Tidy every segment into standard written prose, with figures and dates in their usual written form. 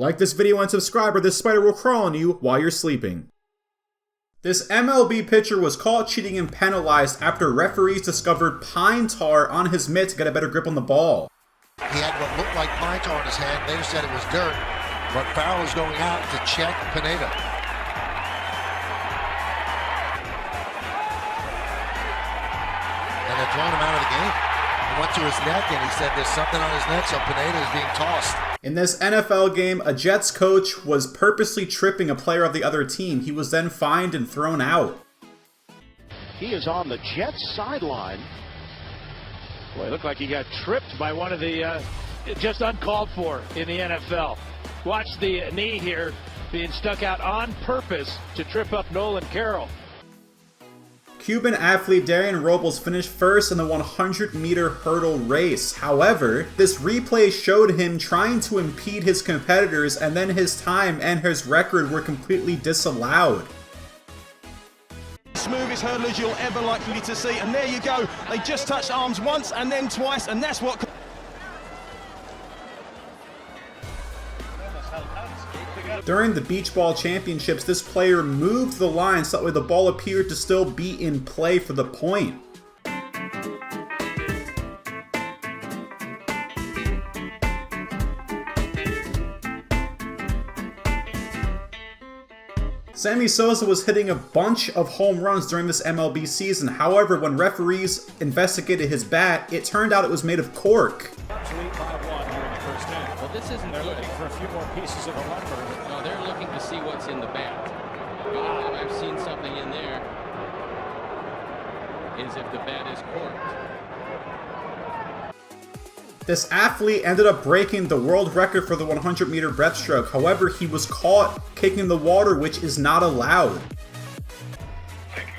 Like this video and subscribe or this spider will crawl on you while you're sleeping. This MLB pitcher was caught cheating and penalized after referees discovered pine tar on his mitt to get a better grip on the ball. He had what looked like pine tar in his hand. They said it was dirt, but Farrell is going out to check Pineda. And they're throwing him out of the game. He went to his neck and he said there's something on his neck, so Pineda is being tossed. In this NFL game, a Jets coach was purposely tripping a player of the other team. He was then fined and thrown out. He is on the Jets sideline. Boy, it looked like he got tripped by one of the just uncalled for in the NFL. Watch the knee here being stuck out on purpose to trip up Nolan Carroll. Cuban athlete Darren Robles finished first in the 100-meter hurdle race. However, this replay showed him trying to impede his competitors, and then his time and his record were completely disallowed. Smoothest hurdlers you'll ever likely to see, and there you go. They just touched arms once and then twice, and that's what... During the beach ball championships, this player moved the line so that way the ball appeared to still be in play for the point. Sammy Sosa was hitting a bunch of home runs during this MLB season. However, when referees investigated his bat, it turned out it was made of cork. Lead 5-1 here in the first inning. Well, this isn't They're good. looking for a few more pieces of the lumber. No, they're looking to see what's in the bat. I've seen something in there. Is if the bat is corked. This athlete ended up breaking the world record for the 100-meter breaststroke. However, he was caught kicking the water, which is not allowed.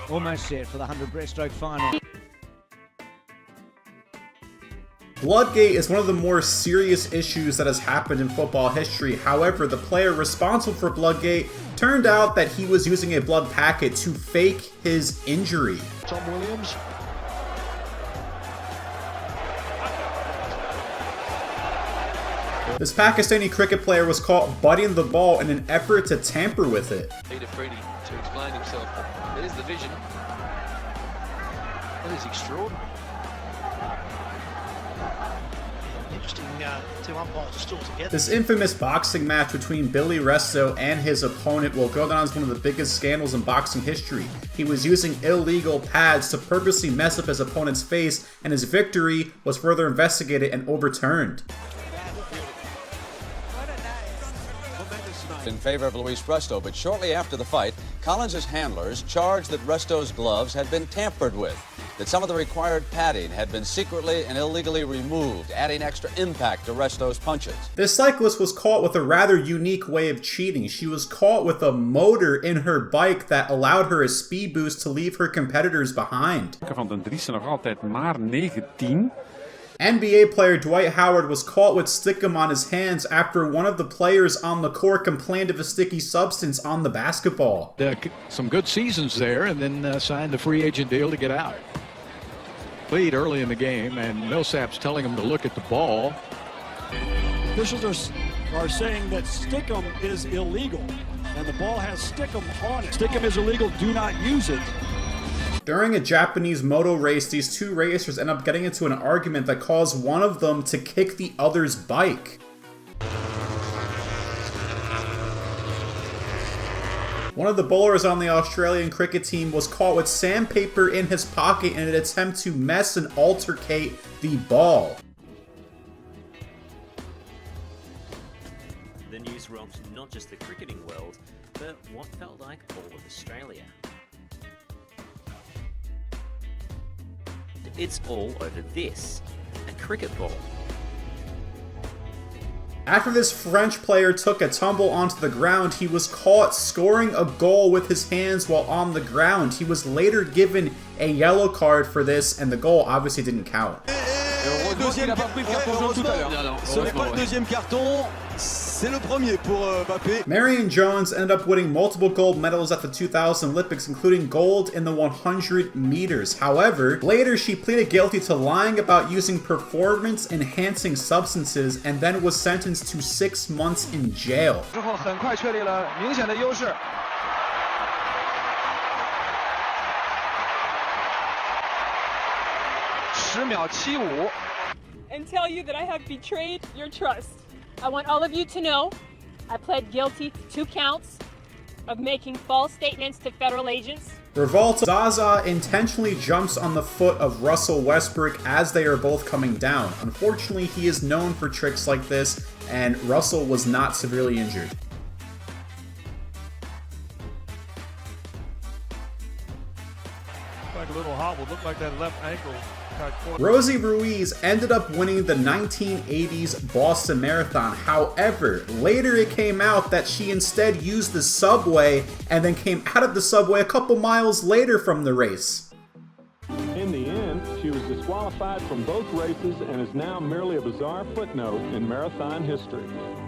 Almost set for the 100 breaststroke final. Bloodgate is one of the more serious issues that has happened in football history. However, the player responsible for Bloodgate turned out that he was using a blood packet to fake his injury. Tom Williams. This Pakistani cricket player was caught butting the ball in an effort to tamper with it. Peter Freedy to explain himself. There's the vision. That is extraordinary. Interesting two umpires are still together. This infamous boxing match between Billy Resto and his opponent will go down as one of the biggest scandals in boxing history. He was using illegal pads to purposely mess up his opponent's face, and his victory was further investigated and overturned. In favor of Luis Resto, but shortly after the fight, Collins' handlers charged that Resto's gloves had been tampered with, that some of the required padding had been secretly and illegally removed, adding extra impact to Resto's punches. This cyclist was caught with a rather unique way of cheating. She was caught with a motor in her bike that allowed her a speed boost to leave her competitors behind. Van den Driessen nog altijd maar 19. NBA player Dwight Howard was caught with stickum on his hands after one of the players on the court complained of a sticky substance on the basketball. Some good seasons there, and then signed a free agent deal to get out. Played early in the game, and Millsap's telling him to look at the ball. Officials are saying that stickum is illegal, and the ball has stickum on it. Stickum is illegal. Do not use it. During a Japanese moto race, these two racers end up getting into an argument that caused one of them to kick the other's bike. One of the bowlers on the Australian cricket team was caught with sandpaper in his pocket in an attempt to mess and altercate the ball. The news rocked not just the cricketing world, but what felt like all of Australia. It's all over this, a cricket ball. After this French player took a tumble onto the ground, he was caught scoring a goal with his hands while on the ground. He was later given a yellow card for this, and the goal obviously didn't count. Ce n'est pas le deuxième carton, C'est le premier pour Mbappé. Marion Jones ended up winning multiple gold medals at the 2000 Olympics, including gold in the 100 meters. However, later she pleaded guilty to lying about using performance-enhancing substances and then was sentenced to 6 months in jail. 之后很快确立了明显的优势。10秒75。 And tell you that I have betrayed your trust. I want all of you to know I pled guilty to 2 counts of making false statements to federal agents. Revolta Zaza intentionally jumps on the foot of Russell Westbrook as they are both coming down. Unfortunately, he is known for tricks like this, and Russell was not severely injured. Like a little hobble, looked like that left ankle. Rosie Ruiz ended up winning the 1980s Boston Marathon. However, later it came out that she instead used the subway and then came out of the subway a couple miles later from the race. In the end, she was disqualified from both races and is now merely a bizarre footnote in marathon history.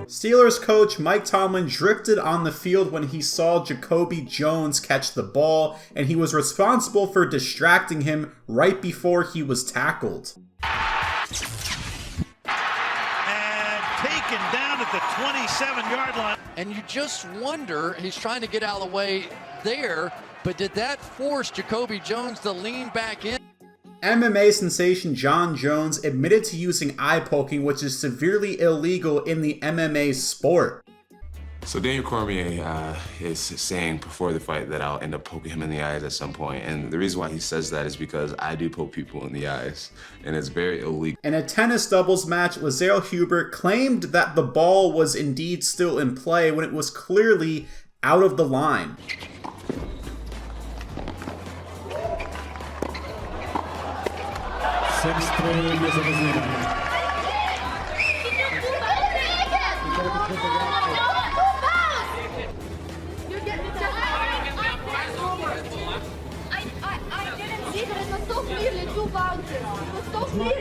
Steelers coach Mike Tomlin drifted on the field when he saw Jacoby Jones catch the ball, and he was responsible for distracting him right before he was tackled. And taken down at the 27-yard line. And you just wonder, he's trying to get out of the way there, but did that force Jacoby Jones to lean back in? MMA sensation John Jones admitted to using eye poking, which is severely illegal in the MMA sport. So Daniel Cormier is saying before the fight that I'll end up poking him in the eyes at some point. And the reason why he says that is because I do poke people in the eyes, and it's very illegal. In a tennis doubles match, Lazaro Hubert claimed that the ball was indeed still in play when it was clearly out of the line.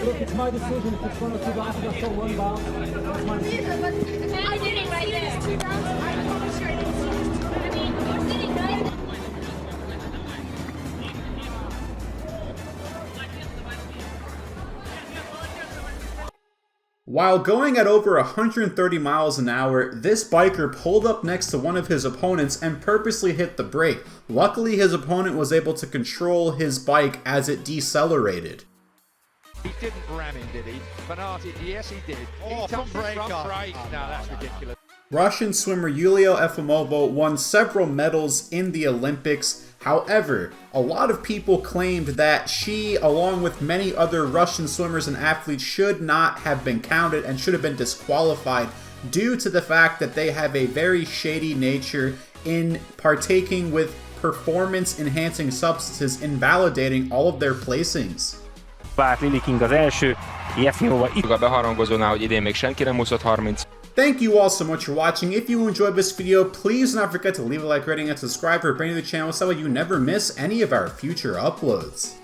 Look, it's my decision if it's one or two bounces. I saw one bounce. It's my decision. I didn't right there. 2 bounces. I'm pretty sure I didn't see this. You know what I mean? You're sitting right. While going at over 130 miles an hour, this biker pulled up next to one of his opponents and purposely hit the brake. Luckily, his opponent was able to control his bike as it decelerated. He didn't ram him, did he? Fanati, yes he did. Oh, he touched the front brake. No, that's ridiculous. Russian swimmer Yulia Efimova won several medals in the Olympics. However, a lot of people claimed that she, along with many other Russian swimmers and athletes, should not have been counted and should have been disqualified due to the fact that they have a very shady nature in partaking with performance-enhancing substances, invalidating all of their placings. Lily King az első, Efimova itt a beharangozónál, hogy idén még senki nem úszott 30. Thank you all so much for watching. If you enjoyed this video, please do not forget to leave a like, rating, and subscribe for brand new to the channel so that you never miss any of our future uploads.